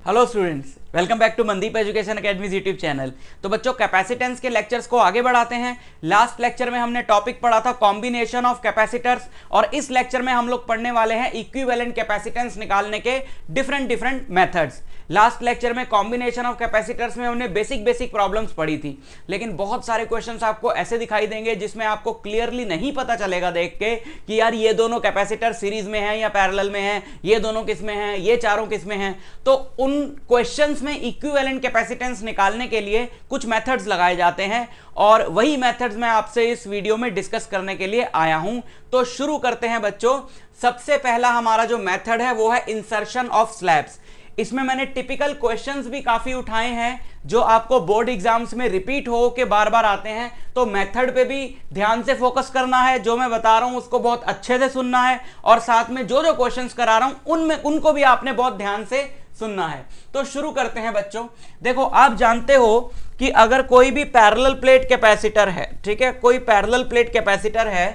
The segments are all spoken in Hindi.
Hello students, welcome back to Mandeep education academy's YouTube channel. तो बच्चों, कैपेसिटेंस के लेक्चर्स को आगे बढ़ाते हैं। लास्ट लेक्चर में हमने टॉपिक पढ़ा था कॉम्बिनेशन ऑफ कैपेसिटर्स, और इस लेक्चर में हम लोग पढ़ने वाले हैं इक्विवेलेंट कैपेसिटेंस निकालने के डिफरेंट मेथड्स। लास्ट लेक्चर में कॉम्बिनेशन ऑफ कैपेसिटर्स में हमने बेसिक प्रॉब्लम्स पढ़ी थी, लेकिन बहुत सारे क्वेश्चंस आपको ऐसे दिखाई देंगे जिसमें आपको क्लियरली नहीं पता चलेगा देख के कि यार ये दोनों कैपेसिटर सीरीज में है या पैरेलल में है, ये दोनों किस में है, ये चारों किस में है। तो उन क्वेश्चंस में इक्विवेलेंट कैपेसिटेंस निकालने के लिए कुछ मेथड्स लगाए जाते हैं, और वही मेथड्स मैं आपसे इस वीडियो में डिस्कस करने के लिए आया हूं। तो शुरू करते हैं बच्चों। सबसे पहला हमारा जो मेथड है वो है इंसर्शन ऑफ स्लैब्स। इसमें मैंने टिपिकल क्वेश्चंस भी काफी उठाए हैं जो आपको बोर्ड एग्जाम्स में रिपीट हो के बार बार आते हैं। तो मेथड पे भी ध्यान से फोकस करना है, जो मैं बता रहा हूं उसको बहुत अच्छे से सुनना है, और साथ में जो जो क्वेश्चंस करा रहा हूं उनमें उनको भी आपने बहुत ध्यान से सुनना है। तो शुरू करते हैं बच्चों। देखो, आप जानते हो कि अगर कोई भी पैरेलल प्लेट कैपेसिटर है, ठीक है, कोई पैरेलल प्लेट कैपेसिटर है,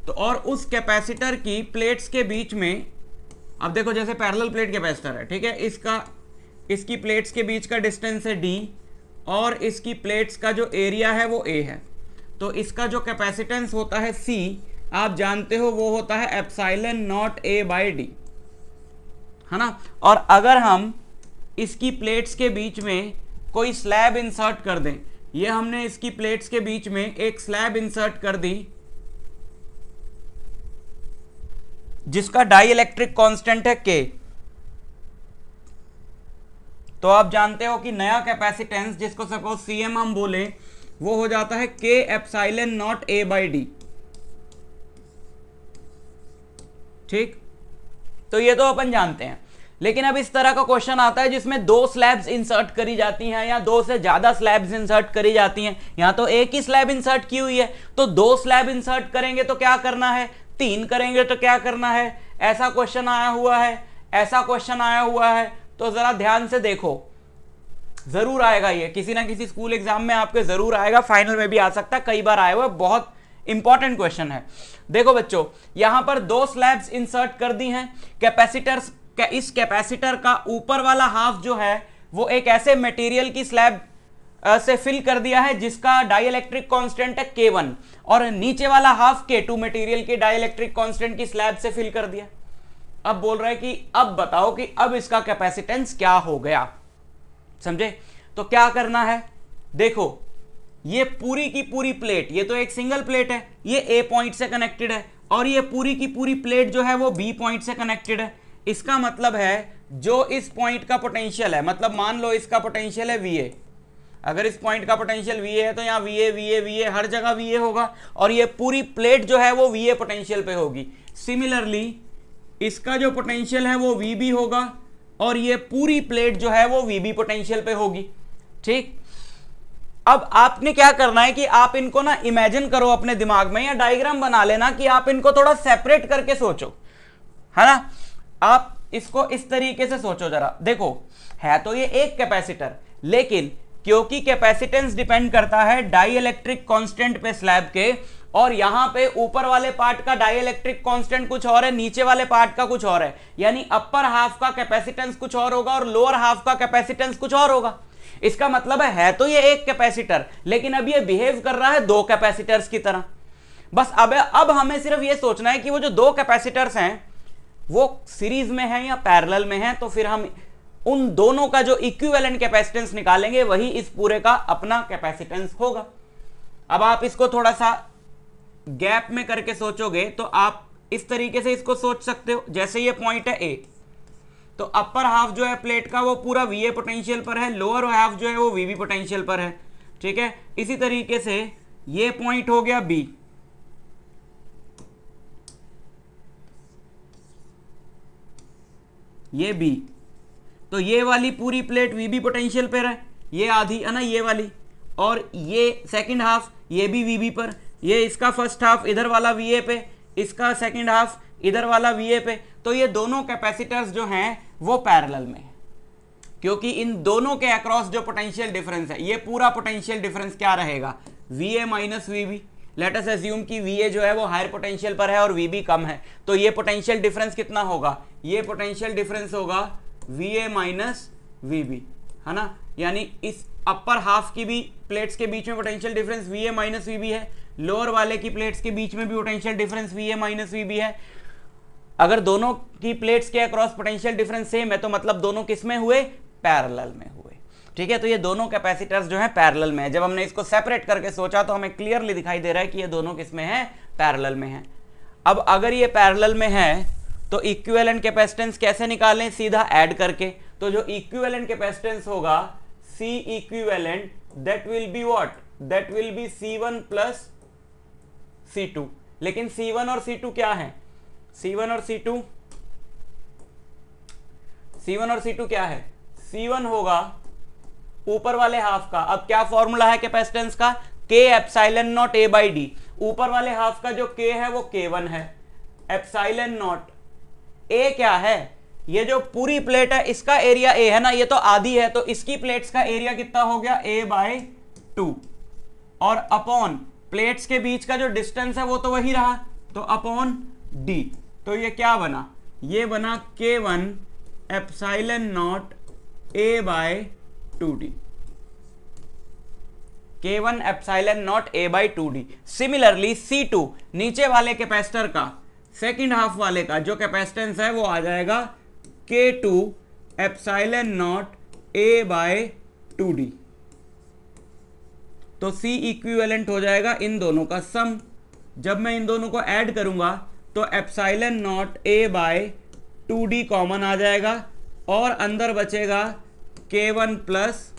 तो और उस कैपेसिटर की प्लेट्स के बीच में, अब देखो जैसे पैरेलल प्लेट कैपेसिटर है, ठीक है, इसकी प्लेट्स के बीच का डिस्टेंस है d, और इसकी प्लेट्स का जो एरिया है वो a है। तो इसका जो कैपेसिटेंस होता है c, आप जानते हो वो होता है epsilon not a by D, है ना। और अगर हम इसकी प्लेट्स के बीच में कोई स्लैब इंसर्ट कर दें, ये हमने इसकी प्लेट्स के बीच में एक स्लैब इंसर्ट कर दी जिसका डाई इलेक्ट्रिक कांस्टेंट है K, तो आप जानते हो कि नया कैपेसिटेंस जिसको सपोज Cm हम बोले वो हो जाता है K epsilon not A by D. ठीक, तो ये तो अपन जानते हैं। लेकिन अब इस तरह का क्वेश्चन आता है जिसमें दो स्लैब्स इंसर्ट करी जाती हैं या दो से ज्यादा स्लैब्स इंसर्ट करी जाती हैं। यहां तो एक ही स्लैब इंसर्ट की हुई है, तो दो स्लैब इंसर्ट करेंगे तो क्या करना है, तीन करेंगे तो क्या करना है। ऐसा क्वेश्चन आया हुआ है, ऐसा क्वेश्चन आया हुआ है, तो जरा ध्यान से देखो, जरूर आएगा ये किसी ना किसी स्कूल एग्जाम में आपके जरूर आएगा, फाइनल में भी आ सकता है, कई बार आया हुआ है, बहुत इंपॉर्टेंट क्वेश्चन है। देखो बच्चों, यहां पर दो स्लैब्स इंसर्ट कर दी हैं कैपेसिटर्स। इस कैपेसिटर का ऊपर वाला हाफ जो है वो एक ऐसे मटेरियल की स्लैब से फिल कर दिया है जिसका डाइइलेक्ट्रिक कांस्टेंट है K1, और नीचे वाला हाफ K2 मटेरियल के डाइइलेक्ट्रिक कांस्टेंट की स्लैब से फिल कर दिया। अब बोल रहा है कि अब बताओ कि अब इसका कैपेसिटेंस क्या हो गया, समझे। तो क्या करना है, देखो ये पूरी की पूरी प्लेट, ये तो एक सिंगल प्लेट है, ये A पॉइंट से कनेक्टेड है, और ये पूरी की पूरी प्लेट जो है वो B पॉइंट से कनेक्टेड है। इसका मतलब है जो इस पॉइंट का पोटेंशियल है, मतलब मान लो इसका पोटेंशियल है VA, अगर इस पॉइंट का पोटेंशियल VA है तो यहाँ VA हर जगह VA होगा, और ये पूरी प्लेट जो है वो VA पोटेंशियल पे होगी। सिमिलरली इसका जो पोटेंशियल है वो VB होगा, और ये पूरी प्लेट जो है वो VB पोटेंशियल पे होगी। ठीक, अब आपने क्या करना है कि आप इनको ना इमेजिन करो अपने दिमाग में, या डायग्राम बना लेना कि आप इनको थोड़ा सेपरेट करके सोचो, है ना। आप इसको इस तरीके से सोचो जरा। देखो, है तो ये एक कैपेसिटर, लेकिन क्योंकि कैपेसिटेंस डिपेंड करता है डाई इलेक्ट्रिक कांस्टेंट पे स्लैब के, और यहां पे ऊपर वाले पार्ट का डाई इलेक्ट्रिक कांस्टेंट कुछ और है, नीचे वाले पार्ट का कुछ और है, यानी अपर हाफ का कैपेसिटेंस कुछ और होगा और लोअर हाफ का कैपेसिटेंस कुछ और होगा। इसका मतलब है तो ये एक कैपेसिटर, लेकिन अब ये बिहेव कर रहा है दो कैपेसिटर्स की तरह। बस अब हमें सिर्फ ये सोचना है कि वो जो दो कैपेसिटर्स हैं वो सीरीज में है या पैरेलल में है, तो फिर हम उन दोनों का जो इक्विवेलेंट कैपेसिटेंस निकालेंगे वही इस पूरे का अपना कैपेसिटेंस होगा। अब आप इसको थोड़ा सा गैप में करके सोचोगे तो आप इस तरीके से इसको सोच सकते हो, जैसे ये पॉइंट है A, तो अपर हाफ जो है प्लेट का वो पूरा VA पोटेंशियल पर है, लोअर हाफ जो है वो VB पोटेंशियल पर है। ठीक है, इसी तरीके से ये पॉइंट हो गया B, ये B, तो ये वाली पूरी प्लेट VB पोटेंशियल पर है, ये आधी है ना ये वाली, और ये सेकंड हाफ ये भी VB पर, ये इसका फर्स्ट हाफ इधर वाला VA पे, इसका सेकंड हाफ इधर वाला VA पे। तो ये दोनों कैपेसिटर्स जो हैं वो पैरेलल में है, क्योंकि इन दोनों के अक्रॉस जो पोटेंशियल डिफरेंस है, ये पूरा पोटेंशियल डिफरेंस क्या रहेगा, VA minus VB। Let us assume कि VA जो है वो हायर पोटेंशियल पर है और VB कम है, तो ये पोटेंशियल डिफरेंस कितना होगा, ये पोटेंशियल डिफरेंस होगा VA माइनस VB, है ना, यानी इस अपर हाफ की भी प्लेट्स के बीच में potential difference VA minus VB है, लोअर वाले की प्लेट्स के बीच में भी potential difference VA minus VB है। अगर दोनों की प्लेट्स के अक्रॉस पोटेंशियल डिफरेंस सेम है तो मतलब दोनों किस में हुए, पैरेलल में हुए। ठीक है, तो ये दोनों कैपेसिटर्स जो है पैरेलल में है। जब हमने इसको सेपरेट करके सोचा तो हमें क्लियरली दिखाई दे रहा है कि ये दोनों किस में है, पैरेलल में है। अब अगर ये पैरेलल में है तो इक्विवेलेंट कैपेसिटेंस कैसे निकालें, सीधा ऐड करके। तो जो इक्विवेलेंट कैपेसिटेंस होगा C equivalent, that will be what, that will be C1 plus C2। लेकिन C1 और C2 क्या है, C1 और C2 क्या है, C1 होगा ऊपर वाले हाफ का। अब क्या फॉर्मूला है कैपेसिटेंस का, K epsilon not A by D. ऊपर वाले हाफ का जो K है वो K1 है, एप्सिलॉन नॉट A क्या है, ये जो पूरी प्लेट है इसका एरिया A है ना, ये तो आधी है, तो इसकी प्लेट्स का एरिया कितना हो गया, A बाई 2, और अपॉन प्लेट्स के बीच का जो डिस्टेंस है वो तो वही रहा, तो अपॉन D। तो ये क्या बना, ये बना K1 epsilon not A by 2D, K1 epsilon not A by 2D। Similarly C2 नीचे वाले कैपेसिटर का, सेकेंड हाफ वाले का जो कैपेसिटेंस है वो आ जाएगा K2 epsilon not A by 2D। तो C इक्विवेलेंट हो जाएगा इन दोनों का सम। जब मैं इन दोनों को ऐड करूंगा तो epsilon not A by 2D common आ जाएगा और अंदर बचेगा K1 प्लस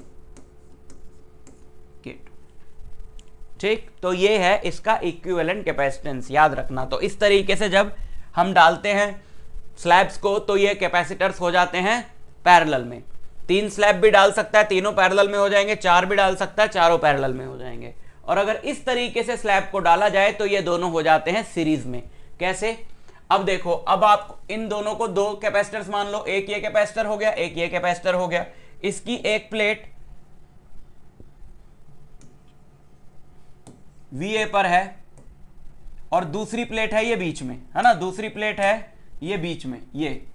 K2। ठीक, तो ये है इसका इक्विवेलेंट कैपेसिटेंस, याद रखना। तो इस तरीके से जब हम डालते हैं स्लैब्स को तो ये कैपेसिटर्स हो जाते हैं पैरेलल में। 3 स्लैब भी डाल सकता है, तीनों पैरेलल में हो जाएंगे, 4 भी डाल सकता है, चारों पैरेलल में हो जाएंगे। और अगर इस तरीके से स्लैब को डाला जाए तो ये दोनों हो जाते हैं सीरीज में। कैसे, अब देखो, अब आप इन दोनों को 2 कैपेसिटर्स मान लो, एक ये कैपेसिटर हो गया, एक ये कैपेसिटर हो गया। इसकी एक प्लेट VA पर है और दूसरी प्लेट है ये बीच में, है ना, दूसरी प्लेट है ये बीच में, ये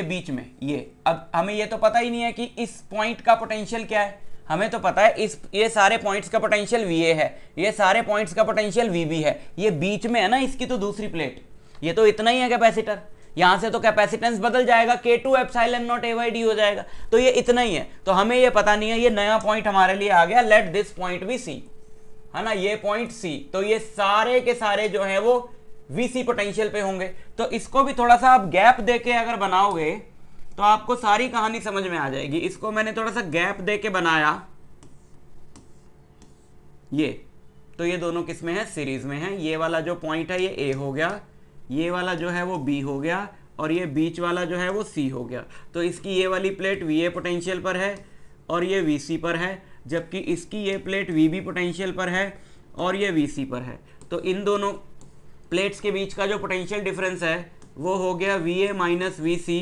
बीच में ये। अब हमें ये तो पता ही नहीं है कि इस पॉइंट का पोटेंशियल क्या है, हमें तो पता है ये सारे पॉइंट्स का पोटेंशियल VA है, ये सारे पॉइंट्स का पोटेंशियल VB है। ये बीच में है ना इसकी तो दूसरी प्लेट, ये तो इतना ही है कैपेसिटर। यहां से तो कैपेसिटेंस बदल जाएगा, K2 epsilon not A by D हो जाएगा, तो ये इतना ही है। तो हमें ये पता नहीं है, ये नया पॉइंट हमारे लिए आ गया, let this point be C, है ना, ये पॉइंट C। तो ये सारे के सारे जो है वो VC पोटेंशियल पे होंगे। तो इसको भी थोड़ा सा आप गैप देके अगर बनाओगे तो आपको सारी कहानी समझ में आ जाएगी। इसको मैंने थोड़ा सा गैप देके बनाया, ये तो ये दोनों किस में है, सीरीज में है। ये वाला जो पॉइंट है ये A हो गया, ये वाला जो है वो B हो गया, और ये बीच वाला जो है वो C हो गया। तो इसकी ये वाली प्लेट VA पोटेंशियल पर है और ये VC पर है, जबकि इसकी ये प्लेट VB पोटेंशियल पर है और ये VC पर है। तो इन दोनों प्लेट्स के बीच का जो पोटेंशियल डिफरेंस है वो हो गया VA माइनस VC,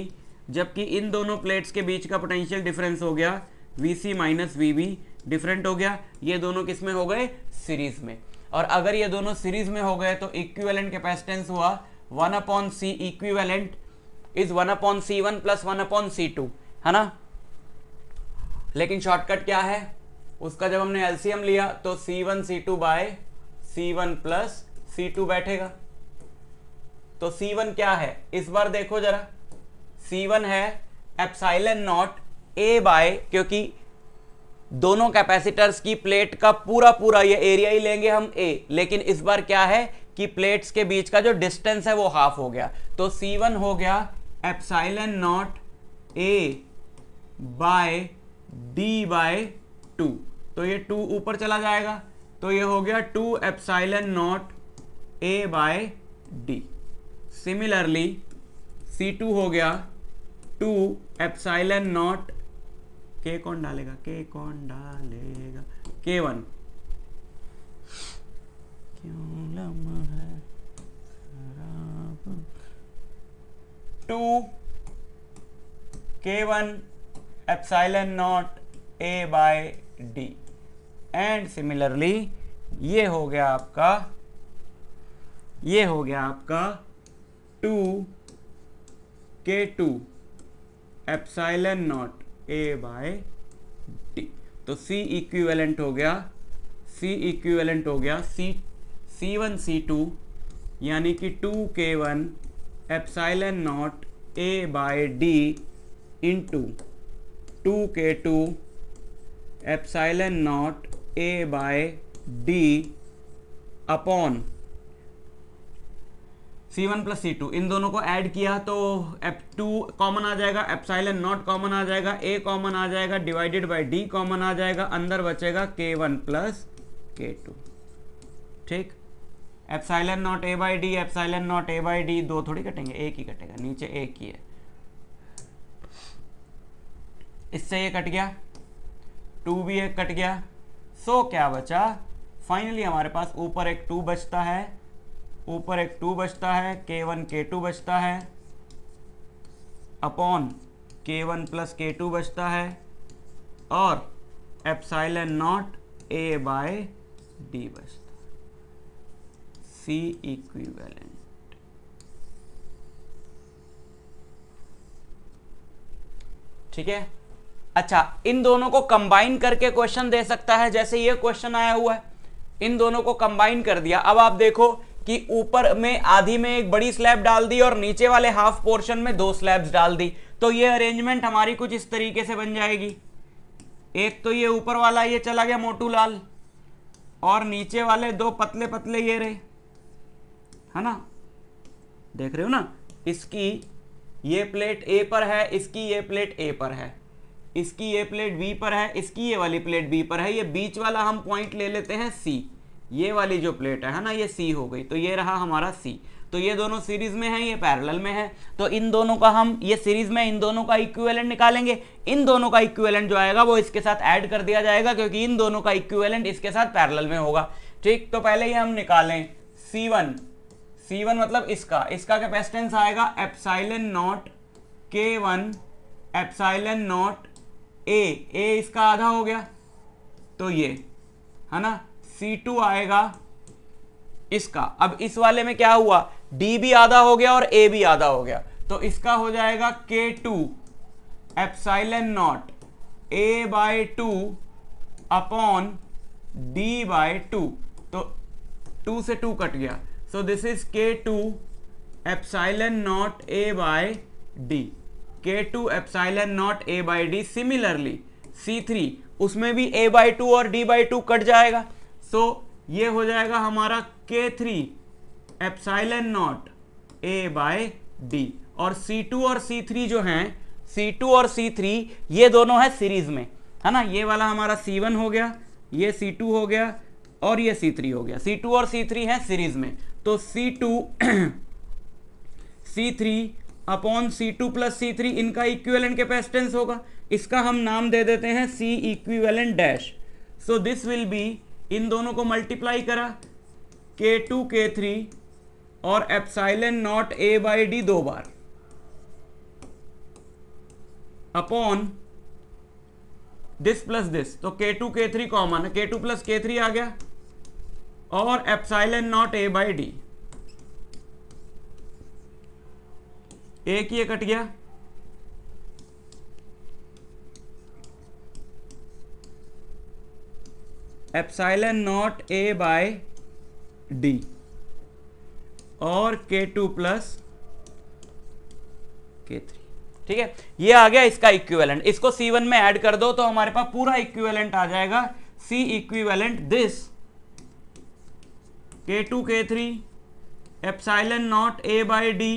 जबकि इन दोनों प्लेट्स के बीच का पोटेंशियल डिफरेंस हो गया VC माइनस VB। डिफरेंट हो गया, ये दोनों किस में हो गए, सीरीज में। और अगर ये दोनों सीरीज में हो गए तो इक्विवेलेंट कैपेसिटेंस हुआ 1/C equivalent is 1/C1 plus 1/C2, है ना। लेकिन शॉर्टकट क्या है उसका, जब हमने एलसीएम लिया तो C1 C2 bye C1 plus C2 बैठेगा। तो C1 क्या है, इस बार देखो जरा, C1 है एप्सिलॉन नॉट A बाय, क्योंकि दोनों कैपेसिटर्स की प्लेट का पूरा ये एरिया ही लेंगे हम A, लेकिन इस बार क्या है कि प्लेट्स के बीच का जो डिस्टेंस है वो हाफ हो गया। तो C1 हो गया epsilon not A by D by 2, तो ये 2 ऊपर चला जाएगा, तो ये हो गया 2 epsilon not A by D। Similarly C2 हो गया 2 एप्सिलॉन नॉट, K कौन डालेगा, K1, क्यों लम्हा है खराब, 2 K1 epsilon not A by D। And similarly ये हो गया आपका 2 K2 epsilon not A by D। तो C इक्विवेलेंट हो गया, C1 C2 यानी कि 2K1 epsilon not A by D into 2K2 epsilon not A by D upon C1 plus C2, इन दोनों को ऐड किया तो F2 कॉमन आ जाएगा, एप्सिलॉन नॉट कॉमन आ जाएगा, A कॉमन आ जाएगा, डिवाइडेड बाय D कॉमन आ जाएगा, अंदर बचेगा K1 प्लस K2। ठीक, epsilon not A by D, epsilon not A by D, दो थोड़ी कटेंगे, एक ही कटेगा, नीचे एक ही है। इससे ये कट गया, 2 भी एक कट गया, सो क्या बचा, फाइनली हमारे पास ऊपर एक 2 बचता है, ऊपर एक 2 बचता है, K1 K2 बचता है अपॉन K1 प्लस K2 बचता है, और epsilon not A by D बचता है, C इक्विवेलेंट। ठीक है, अच्छा, इन दोनों को कंबाइन करके क्वेश्चन दे सकता है, जैसे ये क्वेश्चन आया हुआ है, इन दोनों को कंबाइन कर दिया। अब आप देखो कि ऊपर में आधी में एक बड़ी स्लैब डाल दी और नीचे वाले हाफ पोर्शन में 2 स्लैब्स डाल दी, तो ये अरेंजमेंट हमारी कुछ इस तरीके से बन जाएगी। एक तो ये ऊपर वाला ये चला गया मोटू लाल, और नीचे वाले 2 पतले पतले ये रहे, है ना, देख रहे हो ना, इसकी ये प्लेट A पर है, इसकी ये प्लेट A पर है, इसकी ये प्लेट B पर है, इसकी ये वाली प्लेट B पर है, ये बीच वाला हम पॉइंट ले लेते हैं C, ये वाली जो प्लेट है ना, ये C हो गई, तो ये रहा हमारा C। तो ये दोनों सीरीज में है, ये पैरेलल में है, तो इन दोनों का हम, ये सीरीज में इन दोनों का इक्विवेलेंट निकालेंगे। इन दोनों का इक्विवेलेंट जो आएगा वो इसके साथ ऐड कर दिया जाएगा, क्योंकि इन दोनों का इक्विवेलेंट इसके साथ पैरेलल में होगा। ठीक, तो पहले ये हम निकालें C1 मतलब इसका कैपेसिटेंस आएगा epsilon not K1 epsilon not A इसका आधा हो गया, तो ये है ना, C2 आएगा इसका। अब इस वाले में क्या हुआ, D भी आधा हो गया और A भी आधा हो गया, तो इसका हो जाएगा K2 epsilon not A by 2 upon D by 2, तो 2 से 2 कट गया, so this is K2 epsilon not A by D, K2 epsilon not A by D। Similarly C3, उसमें भी A बाय 2 और D बाय 2 कट जाएगा, सो ये हो जाएगा हमारा K3 epsilon not A by D। और C2 और C3 जो हैं, C2 और C3 ये दोनों है सीरीज में, है ना, ये वाला हमारा C1 हो गया, ये C2 हो गया और ये C3 हो गया। C2 और C3 है सीरीज में, तो C2 C3 upon C2 plus C3 इनका इक्विवेलेंट कैपेसिटेंस होगा, इसका हम नाम दे देते हैं C equivalent dash. So this will be, इन दोनों को मल्टीप्लाई करा, K2 K3 और epsilon not A by D 2 बार अपॉन दिस प्लस दिस, तो K2 K3 कॉमन है, K2 प्लस K3 आ गया, और epsilon not A by D, एक ये कट गया, epsilon not A by D और K2 प्लस K3। ठीक है, ये आ गया इसका इक्विवेलेंट, इसको C1 में ऐड कर दो तो हमारे पास पूरा इक्विवेलेंट आ जाएगा, C equivalent this K2 K3 epsilon not A by D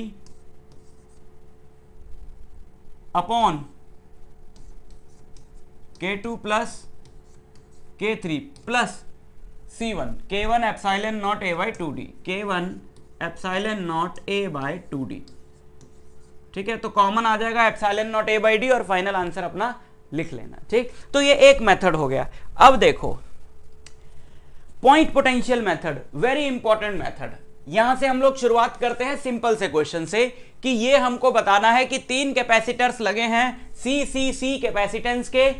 upon K2 plus K3 plus C1 K1 epsilon not A by 2D, K1 epsilon not A by 2D। ठीक है, तो कॉमन आ जाएगा epsilon not A by D और फाइनल आंसर अपना लिख लेना। ठीक, तो ये एक मेथड हो गया। अब देखो point potential method, very important method. यहां से हम लोग शुरुआत करते हैं सिंपल से क्वेश्चन से कि ये हमको बताना है कि 3 कैपेसिटर्स लगे हैं C कैपेसिटेंस के,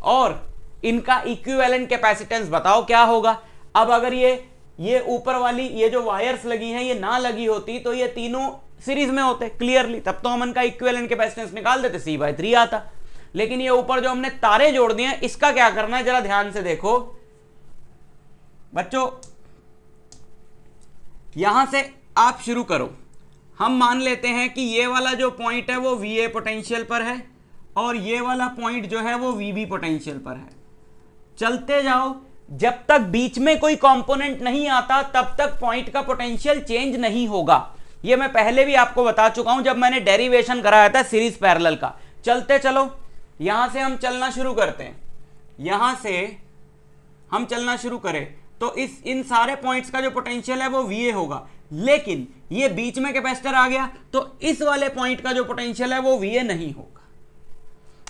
और इनका इक्विवेलेंट कैपेसिटेंस बताओ क्या होगा। अब अगर ये ऊपर वाली ये जो वायर्स लगी हैं ये ना लगी होती तो ये तीनों सीरीज में होते क्लियरली, तब तो हम इनका इक्विवेलेंट कैपेसिटेंस निकाल देते, C/3 आता। लेकिन ये ऊपर जो हमने तारे जोड़ दिए इसका क्या करना है, जरा ध्यान से देखो बच्चों। यहां से आप शुरू करो। हम मान लेते हैं कि ये वाला जो पॉइंट है वो VA पोटेंशियल पर है और ये वाला पॉइंट जो है वो VB पोटेंशियल पर है। चलते जाओ, जब तक बीच में कोई कंपोनेंट नहीं आता तब तक पॉइंट का पोटेंशियल चेंज नहीं होगा। ये मैं पहले भी आपको बता चुका हूं जब मैंने डेरिवेशन कराया था सीरीज पैरेलल का। चलते चलो, यहां से हम चलना शुरू करते हैं। यहां से हम चलना शुरू करें तो इन सारे पॉइंट्स का जो पोटेंशियल है वो VA होगा, लेकिन ये बीच में कैपेसिटर आ गया तो इस वाले पॉइंट का जो पोटेंशियल है वो VA नहीं होगा,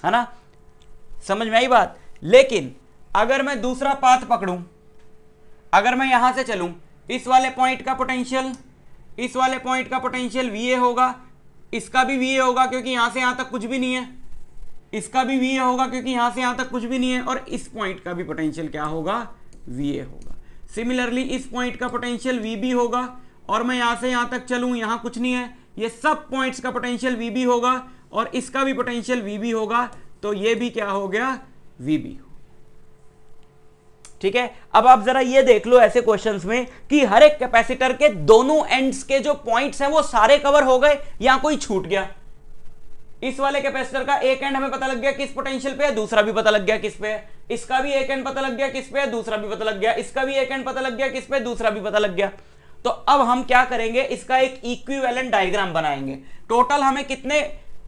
है ना, समझ में आई बात। लेकिन अगर मैं दूसरा पाथ पकड़ूं, अगर मैं यहां से चलूं, इस वाले पॉइंट का पोटेंशियल, इस वाले पॉइंट का पोटेंशियल VA होगा, इसका भी VA होगा क्योंकि यहां से यहां तक कुछ भी नहीं है, इसका भी VA होगा क्योंकि यहां से यहां तक कुछ भी नहीं है, और इस पॉइंट का भी पोटेंशियल क्या होगा, VA होगा। सिमिलरली इस पॉइंट का पोटेंशियल VB होगा, और मैं यहां से यहां तक चलूं, यहां कुछ नहीं है, ये सब पॉइंट्स का पोटेंशियल VB होगा और इसका भी पोटेंशियल VB होगा, तो ये भी क्या हो गया, VB हो। ठीक है, अब आप जरा ये देख लो ऐसे क्वेश्चंस में कि हर एक कैपेसिटर के दोनों एंड्स के जो पॉइंट्स हैं वो सारे कवर हो गए या कोई छूट गया। इस वाले कैपेसिटर का एक एंड हमें पता लग गया किस पोटेंशियल पे है, दूसरा भी पता लग गया किस पे है, इसका भी एक एंड पता लग गया किस पे है, दूसरा भी पता लग गया, इसका भी एक एंड पता लग गया किस पे, दूसरा भी पता लग गया। तो अब हम क्या करेंगे, इसका एक इक्विवेलेंट डायग्राम बनाएंगे। टोटल हमें कितने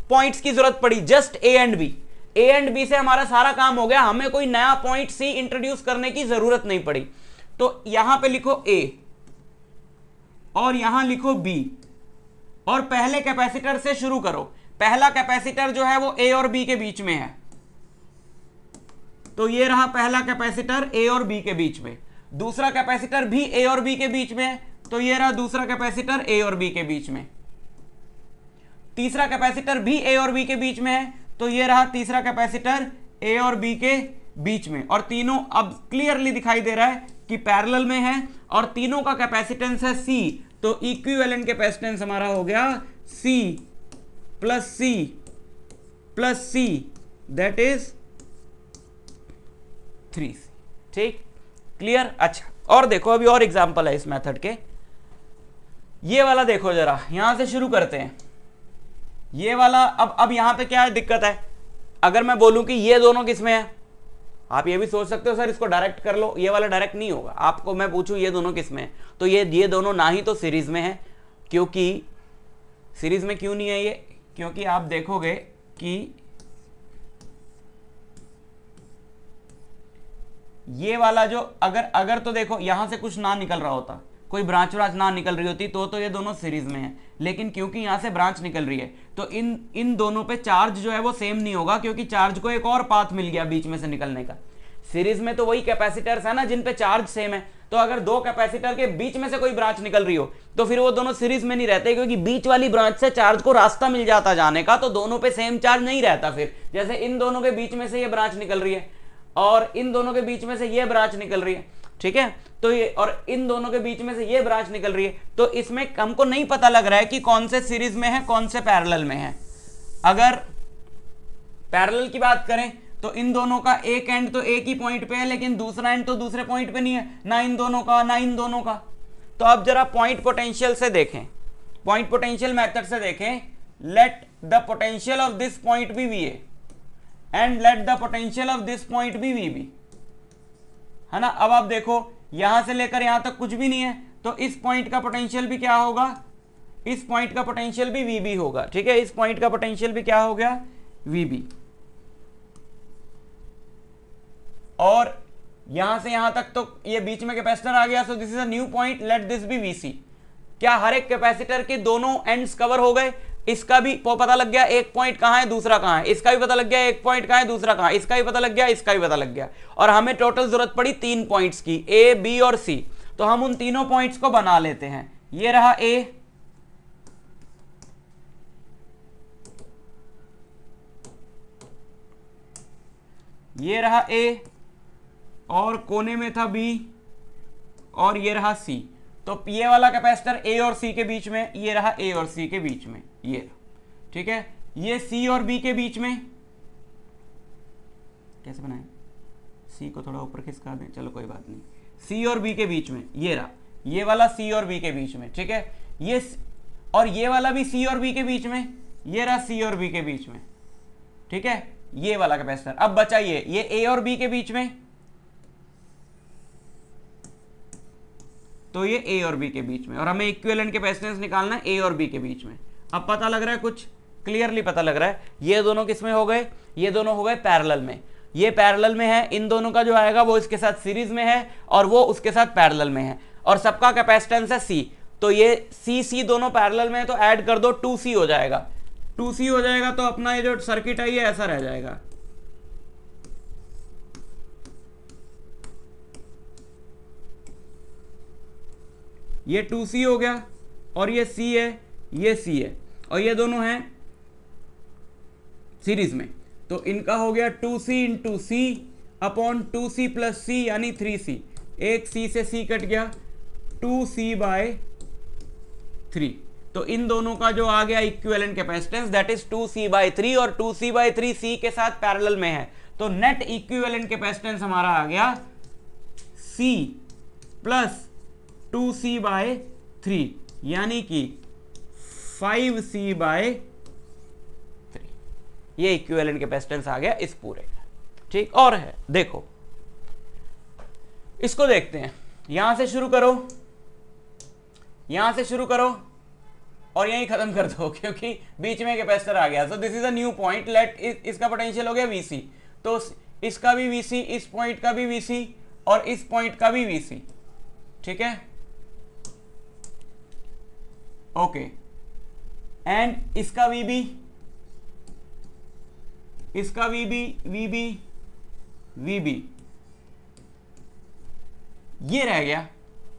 पॉइंट्स की जरूरत पड़ी, just A and B। A and B से हमारा सारा काम हो गया, हमें कोई नया पॉइंट C इंट्रोड्यूस करने की जरूरत नहीं पड़ी। तो यहां पे लिखो A और यहां लिखो B और पहले कैपेसिटर से शुरू करो। पहला कैपेसिटर जो है वो A और B के बीच में है, तो ये रहा पहला कैपेसिटर A और B के बीच में। दूसरा कैपेसिटर भी A और B के बीच में है, तो ये रहा दूसरा कैपेसिटर A और B के बीच में। तीसरा कैपेसिटर भी A और B के बीच में है, तो ये रहा तीसरा कैपेसिटर A और B के बीच में। और तीनों अब क्लियरली दिखाई दे रहा है कि पैरेलल में है और तीनों का कैपेसिटेंस है C, तो इक्विवेलेंट कैपेसिटेंस हमारा हो गया C plus C plus C, that is 3C। ठीक, क्लियर। अच्छा, और देखो अभी और एग्जांपल है इस मेथड के। ये वाला देखो जरा, यहां से शुरू करते हैं। ये वाला अब यहां पे क्या है दिक्कत है, अगर मैं बोलूं कि ये दोनों किस में है, आप ये भी सोच सकते हो सर इसको डायरेक्ट कर लो, ये वाला डायरेक्ट नहीं होगा। आपको मैं पूछूं ये दोनों किस में है, तो ये दोनों ना ही तो सीरीज में है, क्योंकि सीरीज में क्यों नहीं है ये, क्योंकि आप देखोगे कि ये वाला जो अगर तो देखो यहां से कुछ ना निकल रहा होता, कोई ब्रांच ना निकल रही होती तो ये दोनों सीरीज में है, लेकिन क्योंकि यहां से ब्रांच निकल रही है तो इन दोनों पे चार्ज जो है वो सेम नहीं होगा, क्योंकि चार्ज को एक और पाथ मिल गया बीच में से निकलने का। सीरीज में तो वही कैपेसिटर्स है ना जिन पे चार्ज सेम है, तो अगर दो कैपेसिटर के बीच में से कोई ब्रांच निकल रही हो तो फिर वो दोनों सीरीज में नहीं रहते, क्योंकि बीच वाली ब्रांच से चार्ज को रास्ता मिल जाता जाने का, तो दोनों पे सेम चार्ज नहीं रहता। फिर जैसे इन दोनों के बीच में से ये ब्रांच निकल रही है और इन दोनों के बीच में से ये ब्रांच निकल रही है, ठीक है, तो ये और इन दोनों के बीच में से ये ब्रांच निकल रही है, तो इसमें हमको नहीं पता लग रहा है कि कौन से सीरीज में है कौन से पैरेलल में है। अगर पैरेलल की बात करें तो इन दोनों का एक एंड तो एक ही पॉइंट पे है, लेकिन दूसरा एंड तो दूसरे पॉइंट पे नहीं है, ना इन दोनों का ना इन दोनों का। तो अब जरा पॉइंट पोटेंशियल से देखें, पॉइंट पोटेंशियल मेथड से देखें, let the potential of this point be VA and let the potential of this point be VB, है ना। अब आप देखो यहां से लेकर यहां तक कुछ भी नहीं है, तो इस पॉइंट का पोटेंशियल भी क्या होगा, इस पॉइंट का पोटेंशियल भी VB होगा, ठीक है, इस पॉइंट का पोटेंशियल भी क्या हो गया, VB। और यहां से यहां तक तो ये बीच में कैपेसिटर आ गया, so this is a new point, let this be VC। क्या हर एक कैपेसिटर के दोनों एंड्स कवर हो गए, इसका भी पता लग गया एक पॉइंट कहां है दूसरा कहां है, इसका भी पता लग गया एक पॉइंट कहां है दूसरा कहां है, इसका भी पता लग गया, इसका भी पता लग गया, और हमें टोटल जरूरत पड़ी 3 पॉइंट्स की, A, B और C। तो हम उन तीनों पॉइंट्स को बना लेते हैं। ये रहा A, ये रहा A और कोने में था B और ये रहा C। तो ये वाला कैपेसिटर ए और सी के बीच में, ये रहा ए और सी के बीच में, ये रहा, ठीक है। ये सी और बी के बीच में कैसे बनाएं, सी को थोड़ा ऊपर खिसका दें, चलो कोई बात नहीं, सी और बी के बीच में ये रहा, ये वाला सी और बी के बीच में, ठीक है। ये और ये वाला भी सी और बी के बीच में, ये रहा सी और बी के बीच में, ठीक है, ये वाला कैपेसिटर। अब बचा ये ए और बी के बीच में, तो ये ए और बी के बीच में, और हमें इक्विवेलेंट कैपेसिटेंस निकालना है ए और बी के बीच में। अब पता लग रहा है, कुछ क्लियरली पता लग रहा है, ये दोनों किस में हो गए, ये दोनों हो गए पैरेलल में, ये पैरेलल में है, इन दोनों का जो आएगा वो इसके साथ सीरीज में है और वो उसके साथ पैरेलल में है, और सबका कैपेसिटेंस है सी। तो ये सी दोनों पैरेलल में है, तो ऐड कर दो 2C हो जाएगा, 2C हो जाएगा, तो अपना ये जो सर्किट है ये ऐसा रह जाएगा। ये 2C हो गया, और ये C है, ये C है, और ये दोनों हैं सीरीज में, तो इनका हो गया 2C into C upon 2C plus C यानी 3C, एक C से C कट गया, 2C/3, तो इन दोनों का जो आ गया equivalent capacitance that is 2C/3, और 2C/3 C के साथ पैरेलल में है, तो नेट इक्विवेलेंट कैपेसिटेंस हमारा आ गया C प्लस 2C/3 यानी कि 5C/3, ये इक्विवेलेंट कैपेसिटेंस आ गया इस पूरे का, ठीक। और है, देखो इसको देखते हैं, यहां से शुरू करो, यहां से शुरू करो और यहीं खत्म कर दो, क्योंकि बीच में कैपेसिटर आ गया। So this is a new point, let इसका पोटेंशियल हो गया Vc, तो इसका भी Vc, इस पॉइंट का भी Vc और इस पॉइंट का भी Vc, ठीक है, ओके। एंड इसका Vb, इसका Vb, Vb, ये रह गया,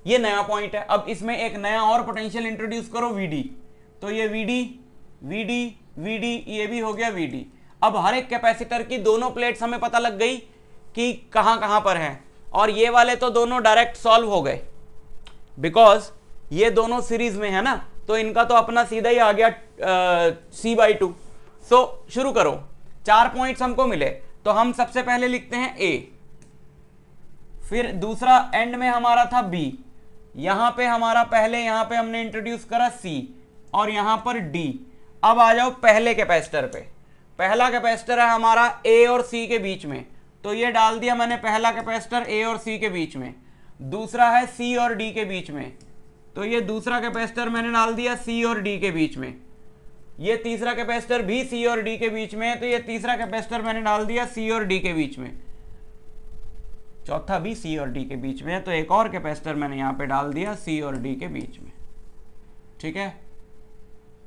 ये नया पॉइंट है। अब इसमें एक नया और पोटेंशियल इंट्रोड्यूस करो Vd, तो ये Vd, ये भी हो गया Vd। अब हर एक कैपेसिटर की दोनों प्लेट्स हमें पता लग गई कि कहां पर है, और ये वाले तो दोनों डायरेक्ट सॉल्व हो गए, बिकॉज ये दोनों सीरीज में है ना, तो इनका तो अपना सीधा ही आ गया C/2। सो शुरू करो, 4 पॉइंट्स हमको मिले, तो हम सबसे पहले लिखते हैं A, फिर दूसरा एंड में हमारा था B, यहां पे हमारा पहले यहां पे हमने इंट्रोड्यूस करा C, और यहां पर D। अब आ जाओ पहले कैपेसिटर पे, पहला कैपेसिटर है हमारा A और C के बीच में, तो ये डाल दिया मैंने पहला कैपेसिटर A और C के बीच में। दूसरा है C और D के बीच में, तो ये दूसरा कैपेसिटर मैंने डाल दिया C और D के बीच में। ये तीसरा कैपेसिटर भी C और D के बीच में है, तो ये तीसरा कैपेसिटर मैंने डाल दिया C और D के बीच में। चौथा भी C और D के बीच में है, तो एक और कैपेसिटर मैंने यहाँ पे डाल दिया C और D के बीच में, ठीक है।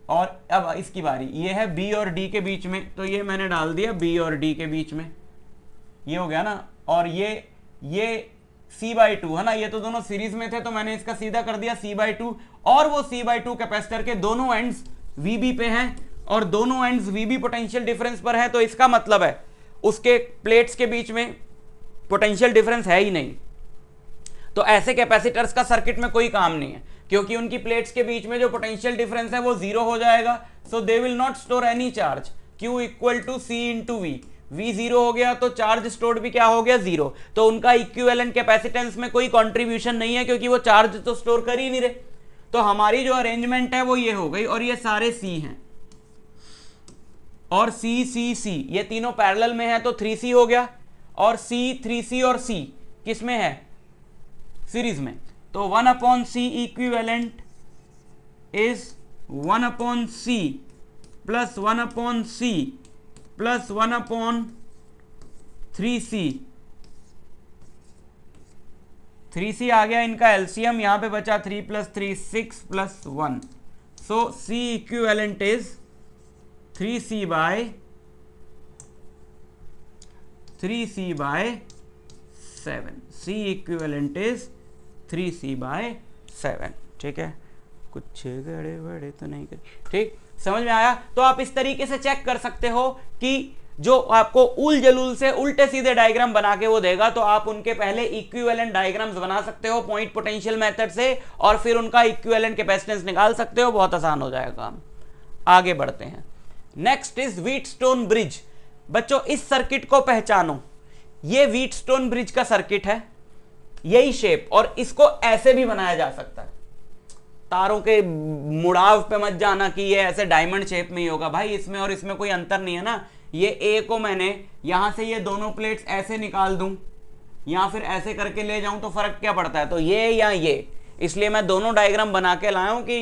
और अब इसकी बारी, ये है B और D के बीच में, तो ये मैंने डाल दिया B और D के बीच में, ये हो गया ना। और ये C/2 है ना, ये तो दोनों सीरीज में थे, तो मैंने इसका सीधा कर दिया C/2, और वो C/2 कैपेसिटर के दोनों एंड्स Vb पे हैं, और दोनों एंड्स Vb पोटेंशियल डिफरेंस पर है, तो इसका मतलब है उसके प्लेट्स के बीच में पोटेंशियल डिफरेंस है ही नहीं, तो ऐसे कैपेसिटर्स का सर्किट में कोई काम नहीं है, क्योंकि उनकी प्लेट्स के बीच में जो पोटेंशियल डिफरेंस है वो 0 हो जाएगा। So they will not store any charge, Q equal to C into V, V 0 हो गया तो चार्ज स्टोर्ड भी क्या हो गया 0, तो उनका इक्विवेलेंट कैपेसिटेंस में कोई कंट्रीब्यूशन नहीं है, क्योंकि वो चार्ज तो स्टोर कर ही नहीं रहे। तो हमारी जो अरेंजमेंट है वो ये हो गई, और ये सारे C हैं, और C ये तीनों पैरेलल में है, तो 3C हो गया, और C 3C और C किस में है, सीरीज में, तो 1/C equivalent is 1/C plus 1/C plus 1/3C, 3C आ गया इनका एलसीएम, यहां पे बचा 3 + 3 6 + 1, सो C equivalent is 3C/7, C equivalent is 3C/7, ठीक है। कुछ गड़े बड़े तो नहीं कर, ठीक, समझ में आया। तो आप इस तरीके से चेक कर सकते हो कि जो आपको उल जलूल से उल्टे सीधे डायग्राम बना के वो देगा, तो आप उनके पहले इक्विवेलेंट डायग्राम्स बना सकते हो पॉइंट पोटेंशियल मेथड से, और फिर उनका इक्विवेलेंट कैपेसिटेंस निकाल सकते हो। बहुत आसान हो जाएगा काम। आगे बढ़ते हैं। Next is Wheatstone bridge. बच्चों इस सर्किट को पहचानो, ये व्हीटस्टोन ब्रिज का सर्किट है, यही शेप, और इसको ऐसे भी बनाया जा सकता है। तारों के मुड़ाव पे मत जाना कि ये ऐसे डायमंड शेप में ही होगा, भाई इसमें और इसमें कोई अंतर नहीं है ना। ये ए को मैंने यहां से ये दोनों प्लेट्स ऐसे निकाल दूं या फिर ऐसे करके ले जाऊं तो फर्क क्या पड़ता है, तो ये या ये, इसलिए मैं दोनों डायग्राम बना के लाया हूं कि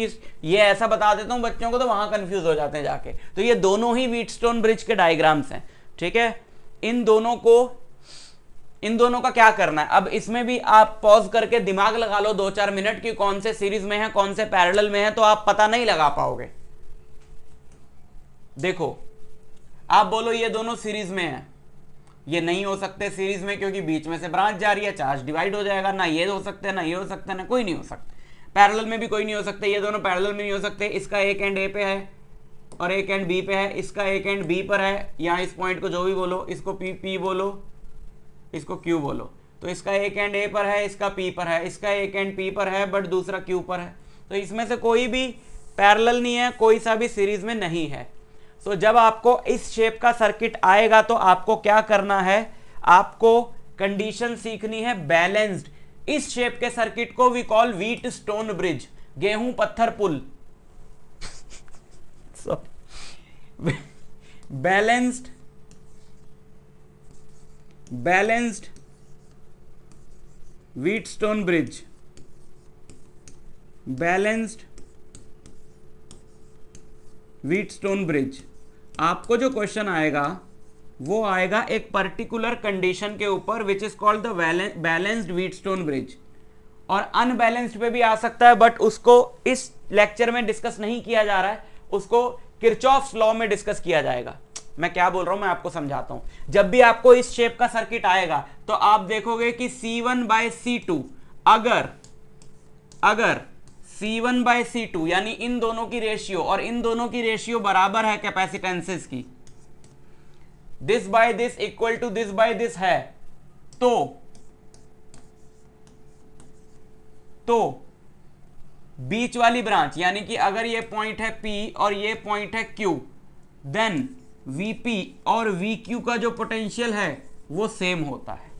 ये ऐसा बता देता हूं बच्चों को, तो वहां कंफ्यूज हो जाते हैं जाके। तो ये दोनों ही व्हीटस्टोन ब्रिज के डायग्राम्स हैं, ठीक है। इन दोनों का क्या करना है, अब इसमें भी आप पॉज करके दिमाग लगा लो 2-4 मिनट कि कौन से सीरीज में है कौन से पैरेलल में है, तो आप पता नहीं लगा पाओगे। देखो आप बोलो ये दोनों सीरीज में है, ये नहीं हो सकते सीरीज में क्योंकि बीच में से ब्रांच जा रही है, चार्ज डिवाइड हो जाएगा, ना ये हो सकते ना ये हो सकते ना कोई नहीं हो सकता। पैरेलल में भी कोई नहीं हो सकते, ये दोनों पैरेलल में नहीं हो सकते। इसका एक एंड ए पे है और एक एंड बी पे है, इसका एक एंड बी पर है, यहाँ इस पॉइंट को जो भी बोलो, इसको पी बोलो, इसको क्यू बोलो, तो इसका एक एंड ए पर है, इसका पी पर है, इसका एक एंड पी पर है बट दूसरा क्यू पर है, तो इसमें से कोई भी पैरेलल नहीं है, कोई सा भी सीरीज में नहीं है। तो जब आपको इस शेप का सर्किट आएगा तो आपको क्या करना है, आपको कंडीशन सीखनी है बैलेंस्ड। इस शेप के सर्किट को वी कॉल व्हीटस्टोन ब्रिज, गेहूं पत्थर पुल। Balanced Wheatstone bridge, balanced Wheatstone bridge. आपको जो क्वेश्चन आएगा वो आएगा एक पर्टिकुलर कंडीशन के ऊपर which is called the balanced Wheatstone bridge, और अनबैलेंस्ड पे भी आ सकता है बट उसको इस लेक्चर में डिस्कस नहीं किया जा रहा है, उसको किरचॉफ्स लॉ में डिस्कस किया जाएगा। मैं क्या बोल रहा हूं मैं आपको समझाता हूं। जब भी आपको इस शेप का सर्किट आएगा तो आप देखोगे कि C1/C2 अगर C1/C2 यानी इन दोनों की रेशियो, और इन दोनों की रेशियो बराबर है कैपेसिटेंसेस की, this by this equal to this by this है, तो बीच वाली ब्रांच यानी कि अगर ये पॉइंट है P और ये पॉइंट है Q, देन Vp और Vq का जो पोटेंशियल है वो सेम होता है।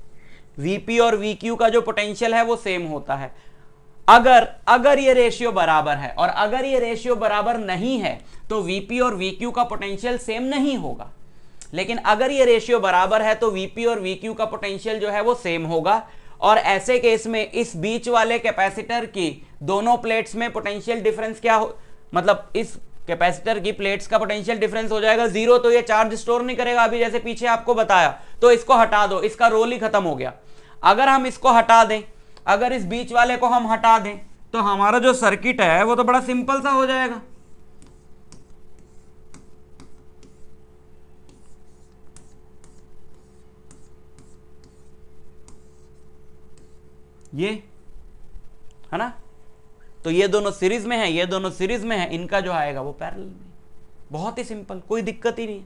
Vp और Vq का जो पोटेंशियल है वो सेम होता है। अगर ये रेशियो बराबर है, और अगर ये रेशियो बराबर नहीं है तो Vp और Vq का पोटेंशियल सेम नहीं होगा। लेकिन अगर ये रेशियो बराबर है तो Vp और Vq का पोटेंशियल जो है वो सेम होगा, और ऐसे केस में इस बीच वाले कैपेसिटर की दोनों प्लेट्स में पोटेंशियल डिफरेंस क्या हो, मतलब इस कैपेसिटर की प्लेट्स का पोटेंशियल डिफरेंस हो जाएगा 0। तो ये चार्ज स्टोर नहीं करेगा, अभी जैसे पीछे आपको बताया, तो इसको हटा दो, इसका रोल ही खत्म हो गया। अगर हम इसको हटा दें, अगर इस बीच वाले को हम हटा दें, तो हमारा जो सर्किट है वो तो बड़ा सिंपल सा हो जाएगा। ये है ना, तो ये दोनों सीरीज में है, ये दोनों सीरीज में है, इनका जो आएगा वो पैरेलल में। बहुत ही सिंपल, कोई दिक्कत ही नहीं।